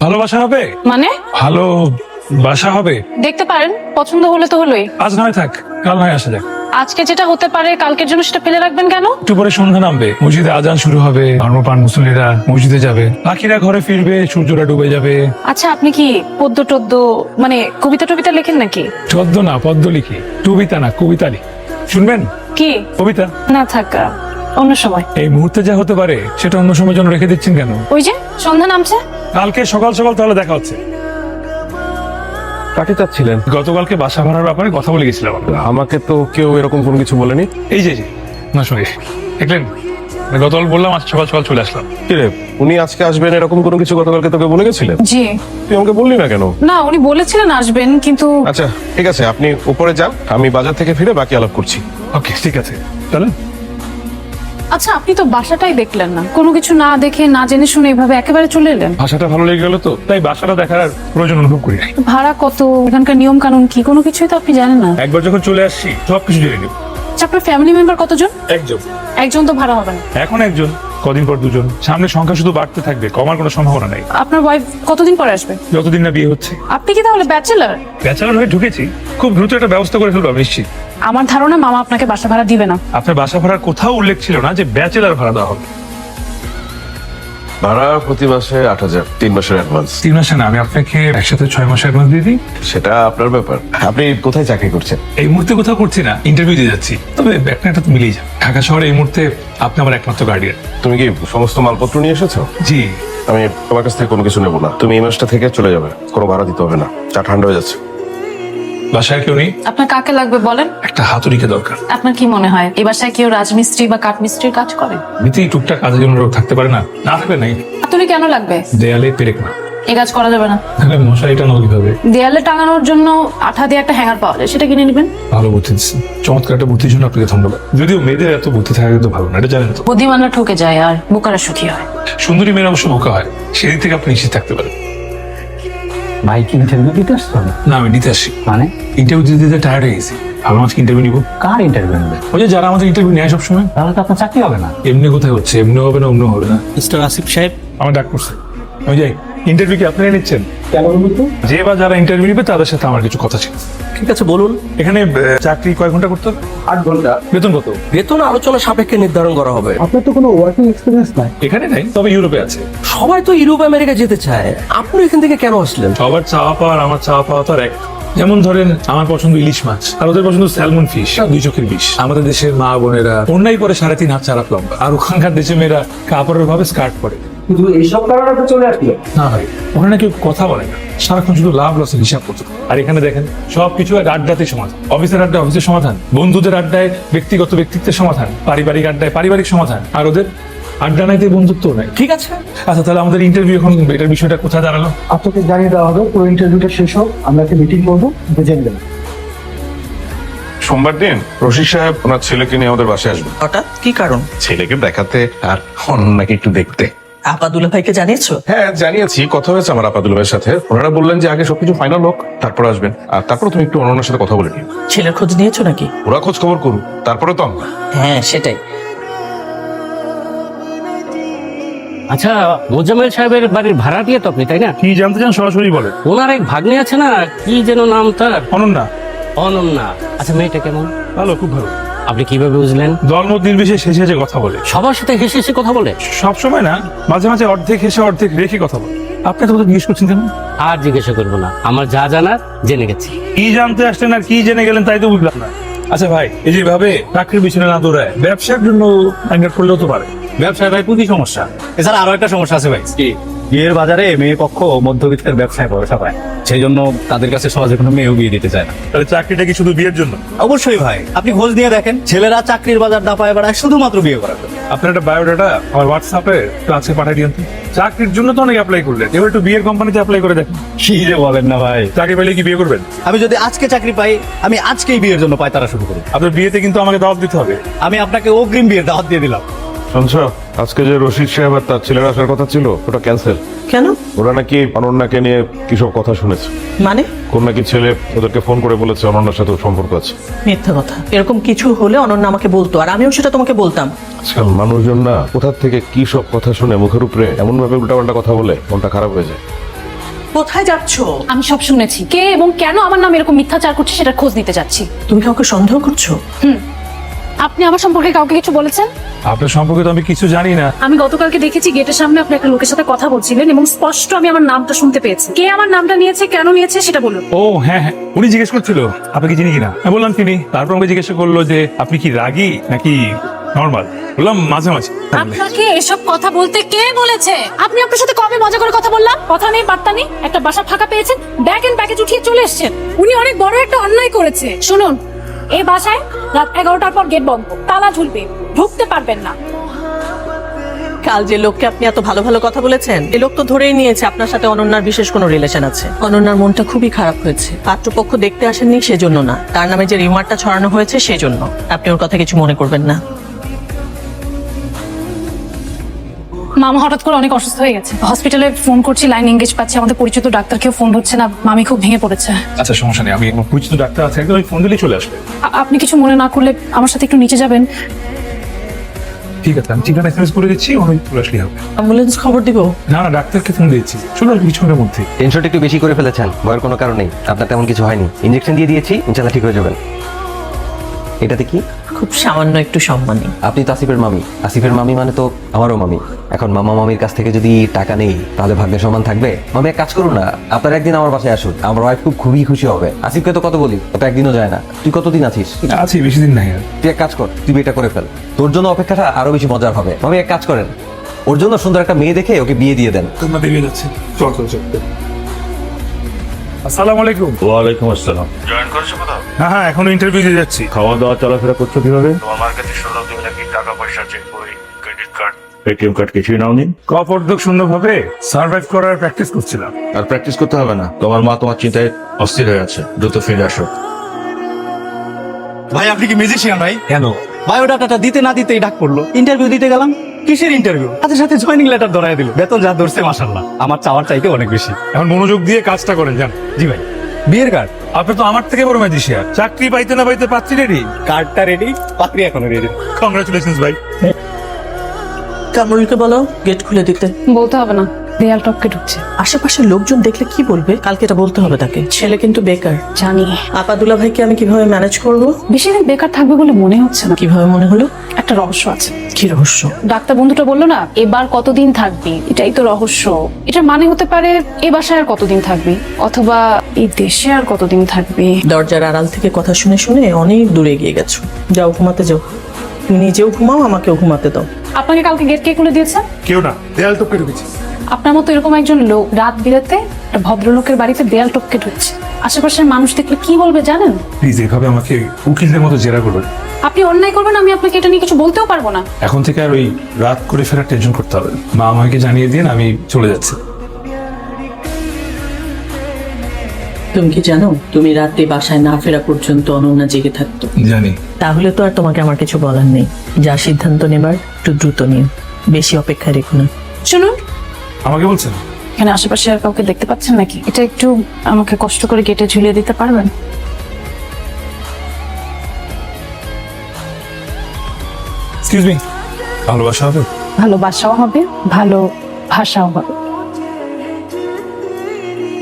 ভালোবাসা হবে মানে ভালো বাসা হবে। দেখতে পারেন, পছন্দ হলে তো হলোই। আজ নয় থাক, কাল নয় আসা যাক। আজকে যেটা হতে পারে কালকের জন্য সেটা ফেলে রাখবেন কেন? একটু পরে সন্ধ্যা নামবে, মসজিদে আজান শুরু হবে, ধর্মপ্রাণ মুসল্লিরা মসজিদে যাবে, পাখিরা ঘরে ফিরবে, সূর্যটা ডুবে যাবে। আচ্ছা, আপনি কি পদ্য টদ্য মানে কবিতা টবিতা লেখেন নাকি? চোদ্দ না পদ্ম লিখি, টুবিতা না কবিতা লিখি। শুনবেন? কি কবিতা না থাক, অন্য সময়। এই মুহূর্তে যা হতে পারে সেটা অন্য সময় জন্য রেখে দিচ্ছেন কেন? ওই যে সন্ধ্যা নামছে। কালকে সকাল সকাল তাহলে দেখা হচ্ছে। কাকে চাচ্ছিলেন? গতকালকে বাসা ভাড়ার ব্যাপারে কথা বলে গেছিলাম আমরা। আমাকে তো কেউ এরকম কোনো কিছু বলেনি। এই যে না সরি, দেখলেন গতকাল বললাম আজ সকাল সকাল চলে আসলাম। কিরে, উনি আজকে আসবেন এরকম কোনো কিছু গতকালকে তোকে বলে গেছিলেন? জি তুই আমাকে বললি না কেন? না, উনি বলেছিলেন আসবেন কিন্তু। আচ্ছা ঠিক আছে, আপনি উপরে যান, আমি বাজার থেকে ফিরে বাকি আলাপ করছি। ওকে ঠিক আছে, চলেন। আচ্ছা, আপনি তো বাসাটাই দেখলেন না, কোনো কিছু না দেখে না জেনে শুনে এভাবে একেবারে চলে এলেন। ভাষাটা ভালো লেগে গেল তো তাই বাসাটা দেখার আর প্রয়োজন অনুভব করি নাই। ভাড়া কত, এখানকার নিয়ম কানুন কি, কোনো কিছুই তো আপনি জানেন না। একবার যখন চলে আসছি সবকিছু জেনে নিব। আচ্ছা, আপনার ফ্যামিলি মেম্বার কতজন? একজন। একজন তো ভাড়া হবে না। এখন একজন, কদিন পর দুজন, সামনে সংখ্যা শুধু বাড়তে থাকবে, কমার কোনো সম্ভাবনা নাই। আপনার ওয়াইফ কতদিন পরে আসবে? যতদিন না বিয়ে হচ্ছে। আপনি কি তাহলে ব্যাচেলার? ব্যাচেলর হয়ে ঢুকেছি, খুব দ্রুত একটা ব্যবস্থা করে ফেলবো আমি নিশ্চিত। আমার ধারণা মামা আপনাকে বাসা ভাড়া দিবে না। আপনার বাসা ভাড়ার কোথাও উল্লেখ ছিল না যে ব্যাচেলর ভাড়া দেওয়া হবে। ভাড়া প্রতি মাসে 8,000, 3 মাসের অ্যাডভান্স। 3 মাসে না, আমি আপনাকে একসাথে 6 মাসের অ্যাডভান্স দিয়ে দিই। সেটা আপনার ব্যাপার। আপনি কোথায় চাকরি করছেন? এই মুহূর্তে কোথাও করছি না, ইন্টারভিউ দিয়ে যাচ্ছি। তবে একটা তো মিলেই যাবে। ঢাকা শহরে এই মুহূর্তে আপনি আমার একমাত্র গার্ডিয়ান। তুমি কি সমস্ত মালপত্র নিয়ে এসেছো? জি। আমি তোমার কাছ থেকে কোনো কিছু নেবো না, তুমি এই মাসটা থেকে চলে যাবে, কোনো ভাড়া দিতে হবে না, চা ঠান্ডা হয়ে যাচ্ছে। বাসায় কেউ নেই, আপনার কাকে লাগবে বলেন? একটা হাতুড়িকে দরকার। আপনার কি মনে হয় এই বাসায় কেউ রাজমিস্ত্রি বা কাঠমিস্ত্রির কাজ করে? এমনিতেই টুকটাক কাজের জন্য লোক থাকতে পারে না, না থাকলে নাই। হাতুড়ি কেন লাগবে? দেয়ালে পেরেক না, এই কাজ করা যাবে না। তাহলে মশারি টানাও কিভাবে? দেয়ালে টাঙানোর জন্য আঠা দিয়ে একটা হ্যাঙ্গার পাওয়া যায়, সেটা কিনে নেবেন। ভালো বুদ্ধি দিচ্ছেন, চমৎকার একটা বুদ্ধির জন্য আপনাকে ধন্যবাদ। যদিও মেয়েদের এত বুদ্ধি থাকা কিন্তু ভালো না, এটা জানেন তো। বুদ্ধিমানরা ঠকে যায় আর বোকারা সুখী হয়। সুন্দরী মেয়েরা অবশ্য বোকা হয়, সেদিক থেকে আপনি নিশ্চিত থাকতে পারেন। ভাই কি ইন্টারভিউ দিতে আসছো? না আমি নিতে আসি, মানে ইন্টারভিউ দিতে দিতে টায়ার্ড হয়ে গেছি। ভালো আজকে ইন্টারভিউ নিবো। কার ইন্টারভিউ নেবে? ওই যে যারা আমাদের ইন্টারভিউ নেয় সবসময়। তাহলে তো আপনার চাকরি হবে না। এমনি কোথায় হচ্ছে, এমনি হবে না অন্য হবে না। মিস্টার আসিফ সাহেব, আমার ডাক করছে, আমি যাই। ইন্টারভিউ কি আপনারা নিচ্ছেন? কেন বলুন তো? যে বা যারা ইন্টারভিউ নিবে তাদের সাথে আমার কিছু কথা ছিল। ঠিক আছে বলুন। এখানে চাকরি কয় ঘন্টা করতে হবে? 8 ঘন্টা। বেতন কত? বেতন আলোচনা সাপেক্ষে নির্ধারণ করা হবে। আপনার তো কোনো ওয়ার্কিং এক্সপিরিয়েন্স নাই। এখানে নাই, তবে ইউরোপে আছে। সবাই তো ইউরোপ আমেরিকা যেতে চায়, আপনি এখান থেকে কেন আসলেন? সবার চাওয়া পাওয়ার আমার চাওয়া পাওয়া তো আর এক। যেমন ধরেন আমার পছন্দ ইলিশ মাছ, আর ওদের পছন্দ স্যালমন ফিশ, 2 চোখের বিষ। আমাদের দেশের মা বোনেরা অন্যায় পরে 3.5 হাত চারা লম্বা, আর ওখানকার দেশের মেয়েরা কাপড়ের ভাবে স্কার্ট পরে। কিন্তু এইসব কারণে তো চলে আসলো। না ভাই, ওখানে কেউ কথা বলে না, সারাক্ষণ শুধু লাভ লসের হিসাব করতে থাকে। আর এখানে দেখেন সবকিছু এক আড্ডাতেই সমাধান। অফিসের আড্ডা অফিসের সমাধান, বন্ধুদের আড্ডায় ব্যক্তিগত ব্যক্তিত্বের সমাধান, পারিবারিক আড্ডায় পারিবারিক সমাধান, আর ওদের আড্ডা নাইতে বন্ধুত্ব নাই। ঠিক আছে, আচ্ছা তাহলে আমাদের ইন্টারভিউ এখন এটার বিষয়টা কোথায় দাঁড়ালো? আপনাকে জানিয়ে দেওয়া হবে পুরো ইন্টারভিউটা শেষ হোক, আমরা একটা মিটিং করবো, বুঝে নেবেন। সোমবার দিন রশিদ সাহেব ওনার ছেলেকে নিয়ে আমাদের বাসায় আসবেন। হঠাৎ কি কারণ? ছেলেকে দেখাতে আর অন্যকে একটু দেখতে। আপাদুল্লাহ ভাইকে জানিয়েছো? হ্যাঁ জানিয়েছি, কথা হয়েছে আমার আপাদুল ভাইয়ের সাথে। ওনারা বললেন যে আগে সবকিছু ফাইনাল হোক তারপর আসবেন, আর তারপর তুমি একটু অনন্যার সাথে কথা বলে নিও। ছেলের খোঁজ নিয়েছো নাকি? ওরা খোঁজ খবর করুক, তারপরে তো আমরা। হ্যাঁ সেটাই। আচ্ছা, মোজাম্মেল সাহেবের বাড়ির ভাড়া দিয়ে তো আপনি, তাই না? কি জানতে চান সরাসরি বলেন। ওনার এক ভাগ্নে আছে না, কি যেন নাম তার? অনন্যা। অনন্যা। আচ্ছা, মেয়েটা কেমন? ভালো, খুব ভালো। আপনি কিভাবে বুঝলেন? দলমত নির্বিশেষে শেষে যে কথা বলে। সবার সাথে হেসে হেসে কথা বলে? সব সময় না, মাঝে মাঝে অর্ধেক হেসে অর্ধেক রেখে কথা বলে। আপনি তো জিজ্ঞেস করছেন কেন? আর জিজ্ঞাসা করবো না, আমার যা জানার জেনে গেছি। কি জানতে আসলেন আর কি জেনে গেলেন তাই তো বুঝলাম না। আচ্ছা ভাই, এই যে ভাবে চাকরির পিছনে না দৌড়ায় ব্যবসার জন্য আইনগত করলেও তো পারে। ব্যবসায় ভাই প্রতি সমস্যা, এছাড়া আরো একটা সমস্যা আছে ভাই। কি? বিয়ের বাজারে মেয়ে পক্ষ মধ্যবিত্তের ব্যবসায় ভরসা পায়, সেই জন্য তাদের কাছে সহজে কোনো মেয়েও বিয়ে দিতে চায় না। তাহলে চাকরিটা কি শুধু বিয়ের জন্য? অবশ্যই ভাই, আপনি খোঁজ নিয়ে দেখেন, ছেলেরা চাকরির বাজার দাপায় বেড়ায় শুধুমাত্র বিয়ে করার জন্য। আপনার একটা বায়োডাটা আমার হোয়াটসঅ্যাপে আজকে পাঠিয়ে দিন তো। চাকরির জন্য তো অনেক অ্যাপ্লাই করলেন, এবার একটু বিয়ের কোম্পানিতে অ্যাপ্লাই করে দেখেন। কি যে বলেন না ভাই, চাকরি পেলে কি বিয়ে করবেন? আমি যদি আজকে চাকরি পাই, আমি আজকেই বিয়ের জন্য পায়তারা শুরু করি। আপনার বিয়েতে কিন্তু আমাকে দাওয়াত দিতে হবে। আমি আপনাকে অগ্রিম বিয়ের দাওয়াত দিয়ে দিলাম। শুনছো, আজকে যে রশিদ সাহেব আর তার ছেলের আসার কথা ছিল ওটা ক্যান্সেল। কেন? ওরা নাকি অনন্যাকে নিয়ে কিসব কথা শুনেছে। মানে? কোন নাকি ছেলে ওদেরকে ফোন করে বলেছে অনন্যার সাথে ওর সম্পর্ক আছে। মিথ্যা কথা। এরকম কিছু হলে অনন্যা আমাকে বলতো, আর আমিও সেটা তোমাকে বলতাম। আজকাল মানুষজন না কোথা থেকে কি সব কথা শুনে মুখের উপরে এমন ভাবে উল্টাপাল্টা কথা বলে মনটা খারাপ হয়ে যায়। কোথায় যাচ্ছ? আমি সব শুনেছি, কে এবং কেন আমার নাম এরকম মিথ্যাচার করছে সেটা খোঁজ নিতে যাচ্ছি। তুমি কাউকে সন্দেহ করছো? আপনি আমার সম্পর্কে কাউকে কিছু বলেছেন? আপনার সম্পর্কে তো আমি কিছু জানি না। আমি গতকালকে দেখেছি গেটের সামনে আপনি একটা লোকের সাথে কথা বলছিলেন এবং স্পষ্ট আমি আমার নামটা শুনতে পেয়েছি। কে আমার নামটা নিয়েছে, কেন নিয়েছে সেটা বলুন। ও হ্যাঁ হ্যাঁ, উনি জিজ্ঞেস করছিল আপনি কি চিনি কিনা। আমি বললাম চিনি। তারপর আমাকে জিজ্ঞাসা করলো যে আপনি কি রাগী নাকি নর্মাল। বললাম মাঝে মাঝে। আপনাকে এসব কথা বলতে কে বলেছে? আপনি আপনার সাথে কবে মজা করে কথা বললাম? কথা নেই, বার্তা নেই, একটা বাসা ফাঁকা পেয়েছেন, ব্যাগ এন্ড প্যাকেজ উঠিয়ে চলে এসেছেন। উনি অনেক বড় একটা অন্যায় করেছে। শুনুন, এই বাসায় রাত 11টার পর গেট বন্ধ, তালা ঝুলবে, ঢুকতে পারবেন না। কাল যে লোককে আপনি এত ভালো ভালো কথা বলেছেন, এই লোক তো ধরেই নিয়েছে আপনার সাথে অনন্যার বিশেষ কোনো রিলেশন আছে। অনন্যার মনটা খুবই খারাপ হয়েছে। পাত্রপক্ষ দেখতে আসেননি সেজন্য না, তার নামে যে রিউমারটা ছড়ানো হয়েছে সেজন্য। আপনি ওর কথা কিছু মনে করবেন না। মামা হঠাৎ করে অনেক অসুস্থ হয়ে গেছে। হসপিটালে ফোন করছি, লাইন এঙ্গেজ পাচ্ছি, আমাদের পরিচিত ডাক্তারকেও ফোন হচ্ছে না। মামি খুব ভেঙে পড়েছে। আচ্ছা সমস্যা নেই, আমি আমার পরিচিত ডাক্তার আছে, একদম ফোন দিলেই চলে আসবে। আপনি কিছু মনে না করলে আমার সাথে একটু নিচে যাবেন? ঠিক আছে, আমি ঠিকানা এসএমএস করে দিচ্ছি, উনি চলে আসলেই হবে। অ্যাম্বুলেন্স খবর দিব? না না, ডাক্তারকে ফোন দিয়েছি, চলে আসবে কিছুক্ষণের মধ্যে। টেনশনটা একটু বেশি করে ফেলেছেন, ভয়ের কোনো কারণ নেই। আপনার তেমন কিছু হয়নি, ইনজেকশন দিয়ে দিয়েছি, ইনশাল্লাহ ঠিক হয়ে যাবেন। এটাতে কি? খুব সামান্য একটু সম্মানী। আপনি তো আসিফের মামি, আসিফের মামি মানে তো আমারও মামি। এখন মামা মামির কাছ থেকে যদি টাকা নেই তাহলে ভাগ্যের সমান থাকবে? মামি এক কাজ করুন না, আপনার একদিন আমার বাসায় আসুন, আমার ওয়াইফ খুবই খুশি হবে। আসিফকে তো কত বলি, ওটা একদিনও যায় না। তুই কতদিন আছিস? আছি, বেশি দিন নাই আর। তুই এক কাজ কর, তুই বিয়েটা করে ফেল, তোর জন্য অপেক্ষাটা আরো বেশি মজার হবে। মামি এক কাজ করেন, ওর জন্য সুন্দর একটা মেয়ে দেখে ওকে বিয়ে দিয়ে দেন। তোমরা দেরিয়ে যাচ্ছে, চল চল চল। আসসালামু আলাইকুম। ওয়ালাইকুম আসসালাম। হ্যাঁ হ্যাঁ, এখনো ইন্টারভিউ দিয়ে যাচ্ছি। খাওয়া দাওয়া চলাফেরা করছো কিভাবে? তোমার কাছে শুনলাম তুমি নাকি টাকা পয়সা, চেক বই, ক্রেডিট কার্ড, এটিএম কার্ড কিছুই নাওনি। কপর্দক সুন্দরভাবে সার্ভাইভ করার প্র্যাকটিস করছিলাম। আর প্র্যাকটিস করতে হবে না, তোমার মা তোমার চিন্তায় অস্থির হয়ে আছে, দ্রুত ফিরে আসো। ভাই আপনি কি মিউজিশিয়ান ভাই? কেন? বায়োডাটাটা দিতে না দিতেই ডাক পড়লো। ইন্টারভিউ দিতে গেলাম, কিসের ইন্টারভিউ? সাথে সাথে জয়েনিং লেটার ধরায় দিল। বেতন যা ধরছে মাশাআল্লাহ, আমার চাওয়ার চাইতে অনেক বেশি। এখন মনোযোগ দিয়ে কাজটা করেন যান। জি ভাই। বিয়ের কার্ড? আপনি তো আমার থেকে বড় ম্যাজিশিয়ান, চাকরি পাইতে না পাইতে পাচ্ছি রেডি। কার্ডটা রেডি, পাত্রী এখনো রেডি। কংগ্রাচুলেশনস ভাই। কামরুলকে বলো গেট খুলে দিতে। বলতে হবে না, দেয়াল টপকে ঢুকছে। আশেপাশের লোকজন দেখলে কি বলবে? কালকে এটা বলতে হবে তাকে। ছেলে কিন্তু বেকার। জানি। আপাদুল্লাহ ভাইকে আমি কিভাবে ম্যানেজ করব? বেশি দিন বেকার থাকবে বলে মনে হচ্ছে না। কিভাবে মনে হলো? একটা রহস্য আছে। কি রহস্য? ডাক্তার বন্ধুটা বললো না এবার কতদিন থাকবি, এটাই তো রহস্য। এটার মানে হতে পারে এ বাসায় আর কতদিন থাকবি, অথবা এই দেশে আর কতদিন থাকবি। দরজার আড়াল থেকে কথা শুনে শুনে অনেক দূরে এগিয়ে গেছো। যাও ঘুমাতে যাও। তুমি নিজেও ঘুমাও, আমাকেও ঘুমাতে দাও। আপনাকে কালকে গেট কে খুলে দিয়েছে? কেউ না, দেয়াল টপকে ঢুকেছি। আপনার মতো এরকম একজন লোক রাত বিরাতে একটা ভদ্রলোকের বাড়িতে দেয়াল টপকে ঢুকছে, আশেপাশের মানুষ দেখলে কি বলবে জানেন? প্লিজ এভাবে আমাকে উকিলদের মতো জেরা করবেন। আপনি অন্যায় করবেন, আমি আপনাকে এটা নিয়ে কিছু বলতেও পারবো না। এখন থেকে আর ওই রাত করে ফেরার টেনশন করতে হবে না। মা আমাকে জানিয়ে দিন, আমি চলে যাচ্ছি। তুমি কি জানো তুমি রাতে বাসায় না ফেরা পর্যন্ত অনন্যা জেগে থাকতো? জানি। তাহলে তো আর তোমাকে আমার কিছু বলার নেই। যা সিদ্ধান্ত নেবার একটু দ্রুত নিও, বেশি অপেক্ষা রেখো না। শুনুন, আমাকে বলছেন? এখানে আশেপাশে আর কাউকে দেখতে পাচ্ছেন নাকি? এটা একটু আমাকে কষ্ট করে গেটে ঝুলিয়ে দিতে পারবেন? এক্সকিউজ মি, ভালোবাসা হবে? ভালোবাসাও হবে, ভালো ভাষাও হবে।